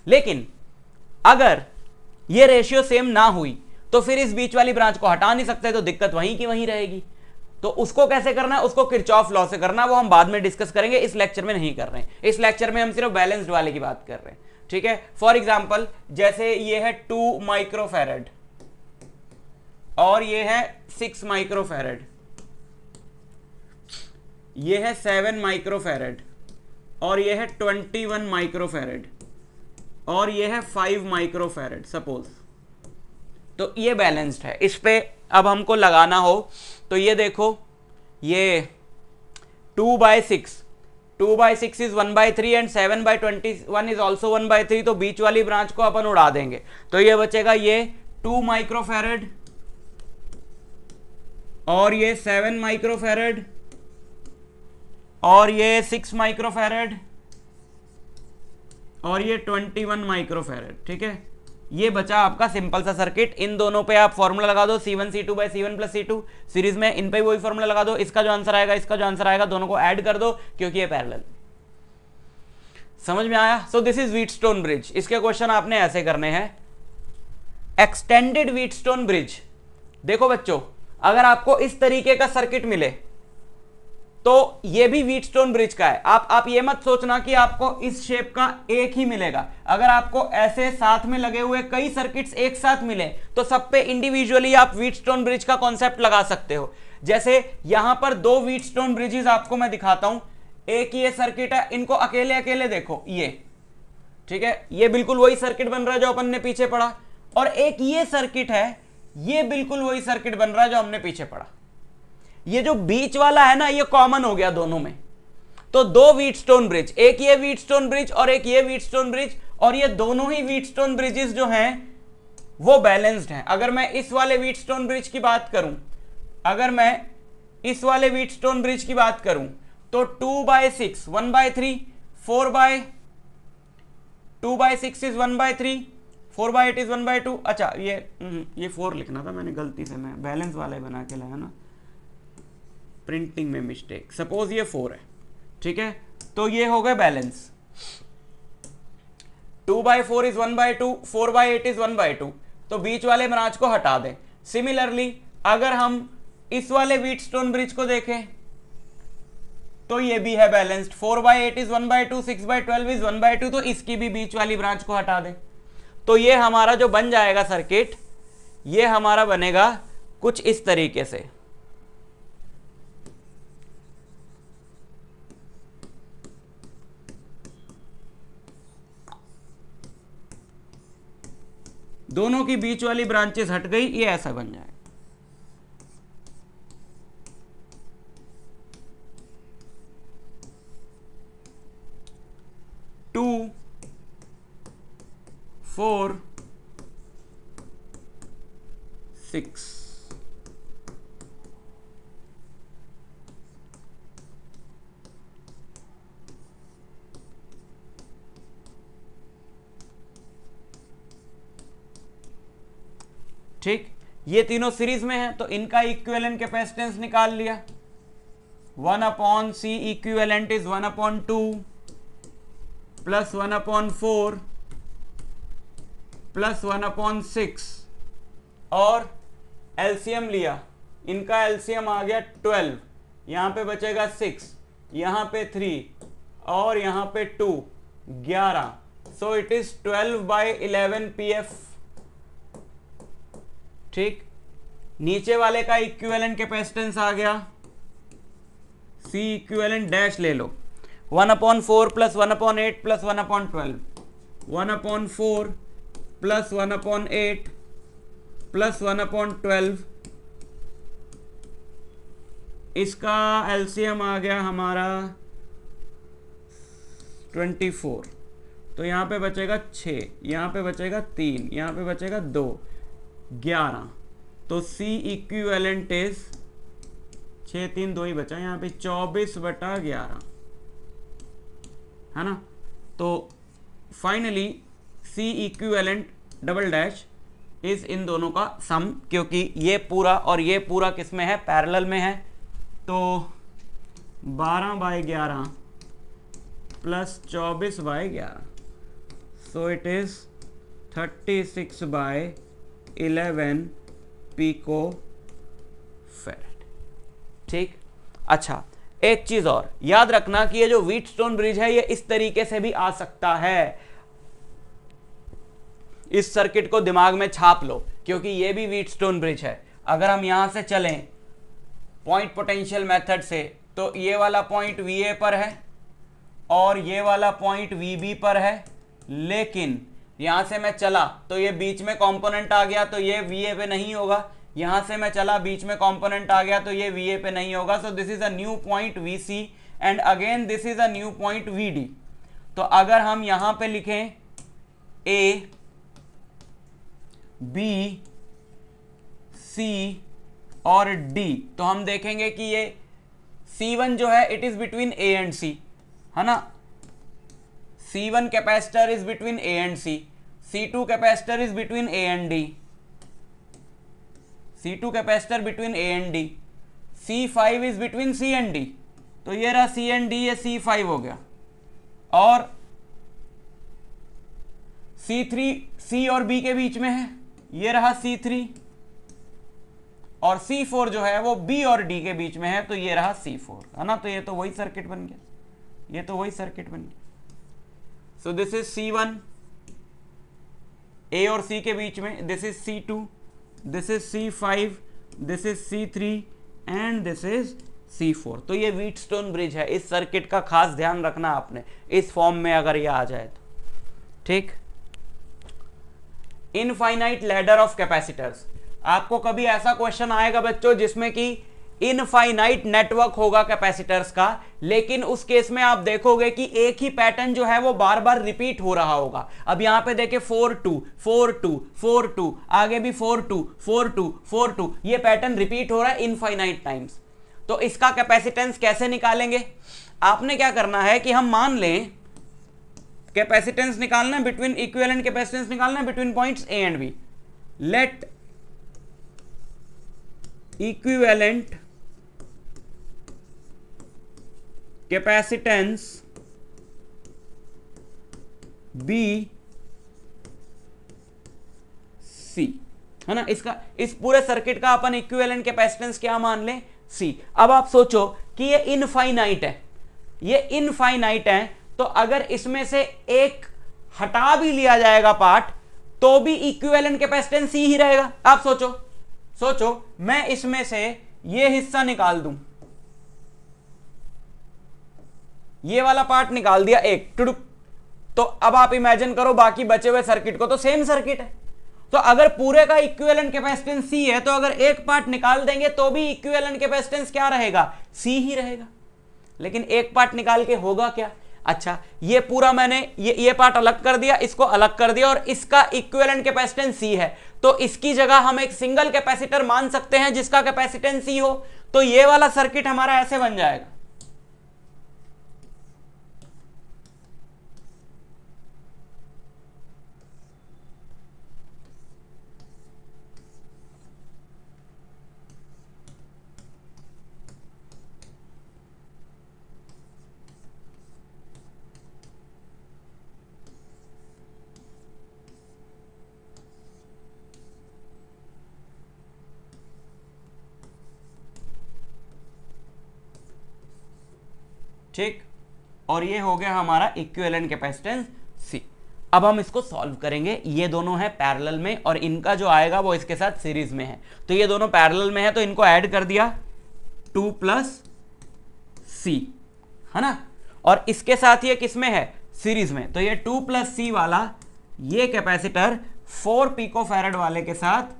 लेकिन अगर ये रेशियो सेम ना हुई तो फिर इस बीच वाली ब्रांच को हटा नहीं सकते, तो दिक्कत वहीं की वहीं रहेगी। तो उसको कैसे करना है, उसको किरचॉफ लॉ से करना है, वो हम बाद में डिस्कस करेंगे, इस लेक्चर में नहीं कर रहे हैं। इस लेक्चर में हम सिर्फ बैलेंस्ड वाले की बात कर रहे हैं, ठीक है। फॉर एग्जाम्पल जैसे ये है 2 माइक्रोफैरड और ये है 6 माइक्रोफैरड, ये है 7 माइक्रोफैरड और ये है 21 माइक्रोफैरड और ये है 5 माइक्रोफैरड सपोज। तो ये बैलेंस्ड है। इस पे अब हमको लगाना हो तो ये देखो, ये 2/6 इज 1/3 एंड 7/21 इज ऑल्सो 1/3, तो बीच वाली ब्रांच को अपन उड़ा देंगे। तो ये बचेगा ये 2 माइक्रोफैरड और ये 7 माइक्रोफैरड और ये 6 माइक्रोफैरड और ये 21 माइक्रोफैरड, ठीक है। ये बचा आपका सिंपल सा सर्किट। इन दोनों पे आप फॉर्मूला लगा दो, C1 प्लस C2 सीरीज में, इन पे वही फॉर्मूला लगा दो। इसका जो आंसर आएगा, इसका जो आंसर आएगा, दोनों को ऐड कर दो क्योंकि ये पैरेलल। समझ में आया? सो दिस इज व्हीटस्टोन ब्रिज। इसके क्वेश्चन आपने ऐसे करने हैं। एक्सटेंडेड व्हीटस्टोन ब्रिज, देखो बच्चों, अगर आपको इस तरीके का सर्किट मिले तो ये भी व्हीटस्टोन ब्रिज का है। आप ये मत सोचना कि आपको इस शेप का एक ही मिलेगा। अगर आपको ऐसे साथ में लगे हुए कई सर्किट्स एक साथ मिले तो सब पे इंडिविजुअली आप व्हीटस्टोन ब्रिज का कॉन्सेप्ट लगा सकते हो। जैसे यहां पर दो व्हीटस्टोन ब्रिजेस आपको मैं दिखाता हूं। एक ये सर्किट है, इनको अकेले अकेले देखो, ये ठीक है, ये बिल्कुल वही सर्किट बन रहा है जो अपन ने पीछे पढ़ा। और एक ये सर्किट है, ये बिल्कुल वही सर्किट बन रहा है जो हमने पीछे पढ़ा। ये जो बीच वाला है ना, ये कॉमन हो गया दोनों में। तो दो व्हीटस्टोन ब्रिज, एक ये व्हीटस्टोन ब्रिज और एक ये व्हीटस्टोन ब्रिज, और ये दोनों ही व्हीटस्टोन ब्रिजेस जो हैं वो बैलेंस्ड हैं। अगर मैं इस वाले व्हीटस्टोन ब्रिज की बात करूं, अगर मैं इस वाले व्हीटस्टोन ब्रिज की बात करूं तो 2/6 1/3, 2/6 इज 1/3, 4/8 इज 1/2। अच्छा, ये 4 लिखना था मैंने गलती से, मैं बैलेंस वाला ही बना के लाया ना, प्रिंटिंग में मिस्टेक। सपोज ये 4 है, ठीक है, तो ये हो गए बैलेंस। 2/4 इज 1/2, 4/8 इज 1/2, तो बीच वाले ब्रांच को हटा दें। सिमिलरली अगर हम इस वाले व्हीटस्टोन ब्रिज को देखें तो ये भी है बैलेंस्ड। 4/8 इज 1/2, 6/12 इज 1/2, तो इसकी भी बीच वाली ब्रांच को हटा दें। तो ये हमारा जो बन जाएगा सर्किट, ये हमारा बनेगा कुछ इस तरीके से। दोनों की बीच वाली ब्रांचेस हट गई, ये ऐसा बन जाएगा। टू 4 6 ठीक, ये तीनों सीरीज में है तो इनका इक्विवेलेंट कैपेसिटेंस निकाल लिया। 1/C equivalent is 1/2 plus 1/4 plus 1/6, और एलसीएम लिया, इनका एलसीएम आ गया 12, यहां पे बचेगा 6, यहां पे 3 और यहां पे 2, 11। सो इट इज 12/11 PF। ठीक, नीचे वाले का इक्विवेलेंट कैपेसिटेंस आ गया, C इक्विवेलेंट डैश ले लो, 1/4 प्लस 1/8 प्लस 1/12, 1/4 प्लस 1/8 प्लस 1/12, इसका एलसीएम आ गया हमारा 24, तो यहाँ पे बचेगा 6, यहाँ पे बचेगा 3, यहाँ पे बचेगा 2, 11। तो C इक्विवेलेंट इज 6 3 2 ही बचा, यहाँ पे 24/11 है ना। तो finally C equivalent double dash is in दोनों का सम, क्योंकि ये पूरा और ये पूरा किस में है, पैरेलल में है। तो 12/11 plus 24/11, so it is 36/11 pico farad. ठीक, अच्छा एक चीज और याद रखना कि ये जो व्हीटस्टोन ब्रिज है ये इस तरीके से भी आ सकता है। इस सर्किट को दिमाग में छाप लो, क्योंकि ये भी व्हीटस्टोन ब्रिज है। अगर हम यहां से चलें पॉइंट पोटेंशियल मेथड से, तो ये वाला पॉइंट VA पर है और ये वाला पॉइंट VB पर है, लेकिन यहां से मैं चला तो ये बीच में कंपोनेंट आ गया, तो ये VA पे नहीं होगा। यहां से मैं चला, बीच में कंपोनेंट आ गया, तो ये VA पे नहीं होगा। सो this is a new point VC and again this is a new point VD। तो अगर हम यहां पे लिखें A B C और D, तो हम देखेंगे कि ये C1 जो है it is between A and C, है ना। C1 capacitor is between A and C, C2 capacitor is between A and D, C2 capacitor between A and D, C5 is between C and D। तो ये रहा C एंड D, ये C5 हो गया। और C3 C और B के बीच में है, ये रहा C3, और C4 जो है वो B और D के बीच में है, तो ये रहा C4, है ना। तो ये तो वही सर्किट बन गया, ये तो वही सर्किट बन गया। So this is C1, A और C के बीच में, this is C2, this is C5, this is C3 and this is C4। तो ये व्हीटस्टोन ब्रिज है। इस सर्किट का खास ध्यान रखना आपने, इस फॉर्म में अगर ये आ जाए तो, ठीक। इनफाइनाइट लैडर ऑफ कैपेसिटर्स, आपको कभी ऐसा क्वेश्चन आएगा बच्चों जिसमें कि इनफाइनाइट नेटवर्क होगा कैपेसिटर्स का, लेकिन उस केस में आप देखोगे कि एक ही पैटर्न जो है वो बार बार रिपीट हो रहा होगा। अब यहां पे देखे 4 2 4 2 4 2, आगे भी 4 2 4 2 4 2, ये पैटर्न रिपीट हो रहा है इनफाइनाइट टाइम्स। तो इसका कैपेसिटेंस कैसे निकालेंगे? आपने क्या करना है कि हम मान लें कैपेसिटेंस निकालना है बिटवीन, इक्विवेलेंट कैपेसिटेंस निकालना है between points A and B. Let equivalent capacitance be C, है ना। इसका, इस पूरे सर्किट का अपन इक्विवेलेंट कैपेसिटेंस क्या मान लें? सी। अब आप सोचो कि ये इनफाइनाइट है, ये इनफाइनाइट है, तो अगर इसमें से एक हटा भी लिया जाएगा पार्ट तो भी इक्विवेलेंट कैपेसिटेंस सी ही रहेगा। आप सोचो मैं इसमें से ये हिस्सा निकाल दूं, ये वाला पार्ट निकाल दिया एक टुडुक, तो अब आप इमेजिन करो बाकी बचे हुए सर्किट को, तो सेम सर्किट है। तो अगर पूरे का इक्विवेलेंट कैपेसिटेंस सी है, तो अगर एक पार्ट निकाल देंगे तो भी इक्विवेलेंट कैपेसिटेंस क्या रहेगा? सी ही रहेगा। लेकिन एक पार्ट निकाल के होगा क्या? अच्छा, ये पूरा मैंने ये पार्ट अलग कर दिया, इसको अलग कर दिया, और इसका इक्विवेलेंट कैपेसिटेंस सी है, तो इसकी जगह हम एक सिंगल कैपेसिटर मान सकते हैं जिसका कैपेसिटेंस सी हो। तो ये वाला सर्किट हमारा ऐसे बन जाएगा। ठीक, और ये हो गया हमारा इक्विवेलेंट कैपेसिटेंस सी। अब हम इसको सॉल्व करेंगे। ये दोनों है पैरेलल में और इनका जो आएगा वो इसके साथ सीरीज में है, तो ये दोनों पैरेलल में है, तो इनको ऐड कर दिया 2 प्लस सी, है ना। और इसके साथ ये किसमें है? सीरीज में। तो ये 2 प्लस सी वाला ये कैपेसिटर 4 पिकोफैरेड वाले के साथ,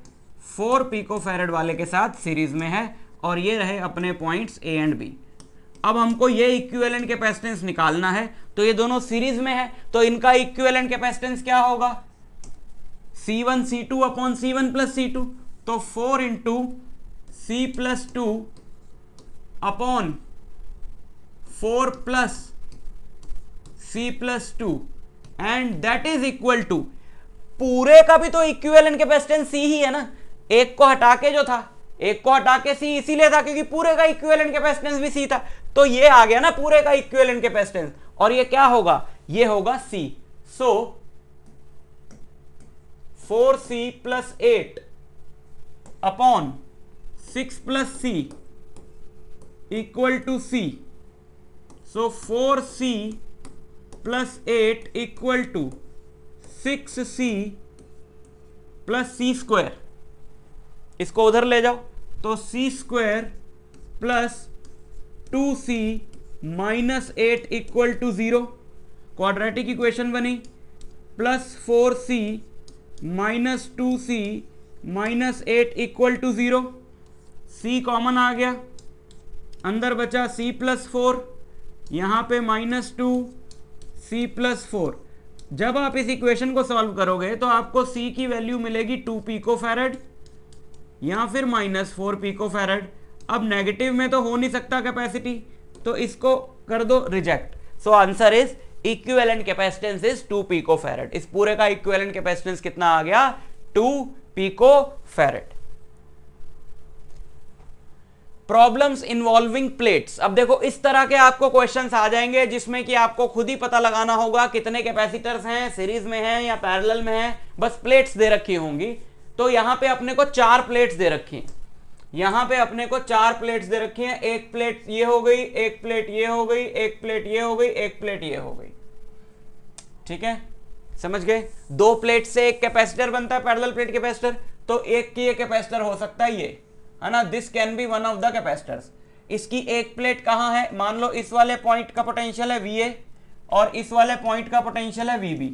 4 पिकोफैरेड वाले के साथ सीरीज में है, और ये रहे अपने पॉइंट्स ए एंड बी। अब हमको ये इक्विवेलेंट कैपेसिटेंस निकालना है, तो ये दोनों सीरीज में है, तो इनका इक्विवेलेंट कैपेसिटेंस क्या होगा? C1 C2 upon C1 plus C2, तो 4 into C plus 2 upon 4 plus C plus 2, and that is equal to, पूरे का भी तो इक्विवेलेंट कैपेसिटेंस C ही है ना, एक को हटा के जो था, एक को हटा के C इसीलिए था क्योंकि पूरे का इक्विवेलेंट कैपेसिटेंस भी C था, तो ये आ गया ना पूरे का इक्विवेलेंट कैपेसिटेंस, और ये क्या होगा? ये होगा C। So 4C plus 8 upon 6 plus C equal to C। So 4C plus 8 equal to 6C plus C square. इसको उधर ले जाओ, तो C square plus 2C minus 8 equal to 0, quadratic equation बनी, plus 4C minus 2C minus 8 equal to 0, C common आ गया, अंदर बचा C प्लस 4, यहाँ पे माइनस 2 C प्लस 4। जब आप इस इक्वेशन को सॉल्व करोगे तो आपको C की वैल्यू मिलेगी 2 पिकोफैरेड या फिर माइनस 4 पिकोफैरेड। अब नेगेटिव में तो हो नहीं सकता कैपेसिटी, तो इसको कर दो reject. So answer is equivalent capacitance is 2 picofarad. इस पूरे का इक्विवेलेंट कैपेसिटेंस कितना आ गया? 2 पिकोफैरेड। Problems involving plates. अब देखो इस तरह के आपको क्वेश्चंस आ जाएंगे जिसमें कि आपको खुद ही पता लगाना होगा कितने कैपेसिटर्स हैं, सीरीज में हैं या पैरेलल में हैं, बस प्लेट्स दे रखी होंगी। तो यहां पे अपने को 4 प्लेट्स दे रखी हैं, यहां पे अपने को 4 प्लेट्स दे रखी हैं। एक प्लेट ये हो गई, एक प्लेट ये हो गई, एक प्लेट ये हो गई, एक प्लेट ये हो गई। ठीक है, समझ गए? 2 प्लेट से एक कैपेसिटर बनता है, पैरेलल प्लेट कैपेसिटर। तो एक की ये कैपेसिटर हो सकता है, ये है ना, this can be one of the capacitors. इसकी एक प्लेट कहां है, मान लो इस वाले पॉइंट का पोटेंशियल है VA और इस वाले पॉइंट का पोटेंशियल है VB।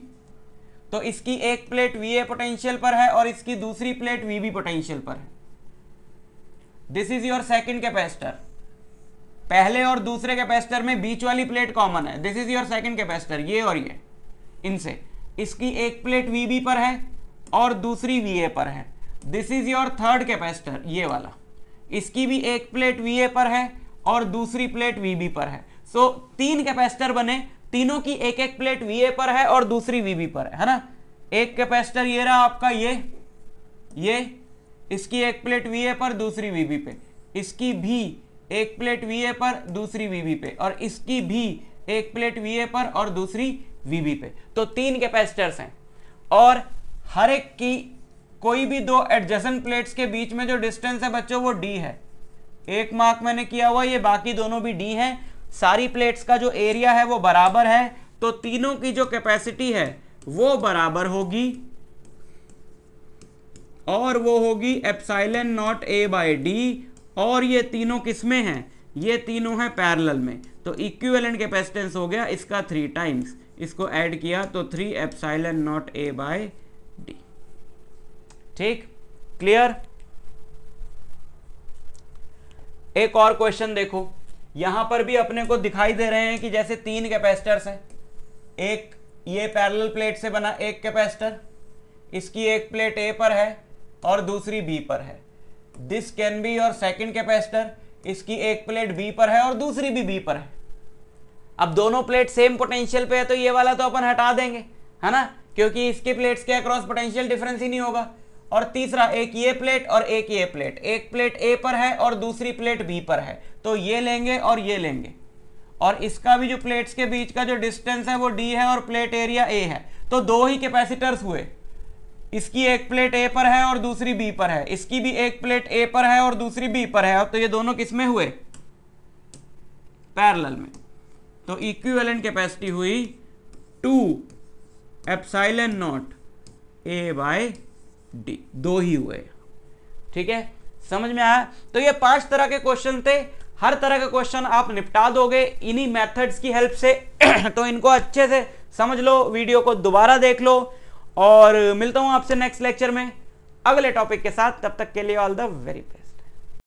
तो इसकी एक प्लेट VA पोटेंशियल पर है और इसकी दूसरी प्लेट VB पोटेंशियल पर है। This is your second capacitor. पहले और दूसरे कैपेसिटर में बीच वाली प्लेट कॉमन है। This is your second capacitor, ये और ये इनसे। इसकी एक प्लेट VB पर है और दूसरी VA पर है। This is your third capacitor, ये वाला। इसकी भी एक प्लेट VA पर है और दूसरी प्लेट VB पर है। सो 3 कैपेसिटर बने, तीनों की एक एक प्लेट VA पर है और दूसरी VB पर है ना। एक कैपेसिटर ये रहा आपका, ये इसकी एक प्लेट VA पर, दूसरी VB पे। इसकी भी एक प्लेट VA पर, दूसरी VB पे, और इसकी भी एक प्लेट VA पर और दूसरी VB पे। तो 3 कैपेसिटर्स हैं और हर एक की कोई भी 2 एडजेसेंट प्लेट्स के बीच में जो डिस्टेंस है बच्चों वो D है। एक मार्क मैंने किया हुआ, ये बाकी दोनों भी D हैं। सारी प्लेट्स का जो एरिया है वो बराबर है, तो तीनों की जो कैपेसिटी है वो बराबर होगी और वो होगी epsilon not A by D। और ये तीनों किसमें हैं, ये तीनों हैं पैरेलल में। तो इक्विवेलेंट कैपेसिटेंस हो गया इसका 3 टाइम्स, इसको ऐड किया तो 3 epsilon not A by D। ठीक, क्लियर? एक और क्वेश्चन देखो, यहां पर भी अपने को दिखाई दे रहे हैं कि जैसे 3 कैपेसिटर्स हैं। एक ये पैरेलल प्लेट से बना एक कैपेसिटर, इसकी एक प्लेट A पर है और दूसरी B पर है। This can be your second capacitor, इसकी एक प्लेट B पर है और दूसरी भी B पर है। अब दोनों प्लेट सेम पोटेंशियल पे है तो ये वाला तो अपन हटा देंगे, है ना, क्योंकि इसके प्लेट्स के अक्रॉस पोटेंशियल डिफरेंस ही नहीं होगा। और तीसरा, एक ये प्लेट और एक ये प्लेट, एक प्लेट A पर है और दूसरी प्लेट B पर है, तो ये लेंगे और ये लेंगे। और इसका भी जो प्लेट्स के बीच का जो डिस्टेंस है वो D है और प्लेट एरिया A है। तो 2 ही कैपेसिटर्स हुए, इसकी एक प्लेट A पर है और दूसरी B पर है, इसकी भी एक प्लेट A पर है और दूसरी B पर है। तो ये दोनों किसमें हुए, पैरेलल में। तो इक्विवेलेंट कैपेसिटी हुई 2 epsilon not A by D, 2 ही हुए। ठीक है, समझ में आया? तो ये 5 तरह के क्वेश्चन थे। हर तरह का क्वेश्चन आप निपटा दोगे इन्हीं मेथड्स की हेल्प से। तो इनको अच्छे से समझ लो, वीडियो को दोबारा देख लो और मिलता हूं आपसे नेक्स्ट लेक्चर में अगले टॉपिक के साथ। तब तक के लिए ऑल द वेरी बेस्ट।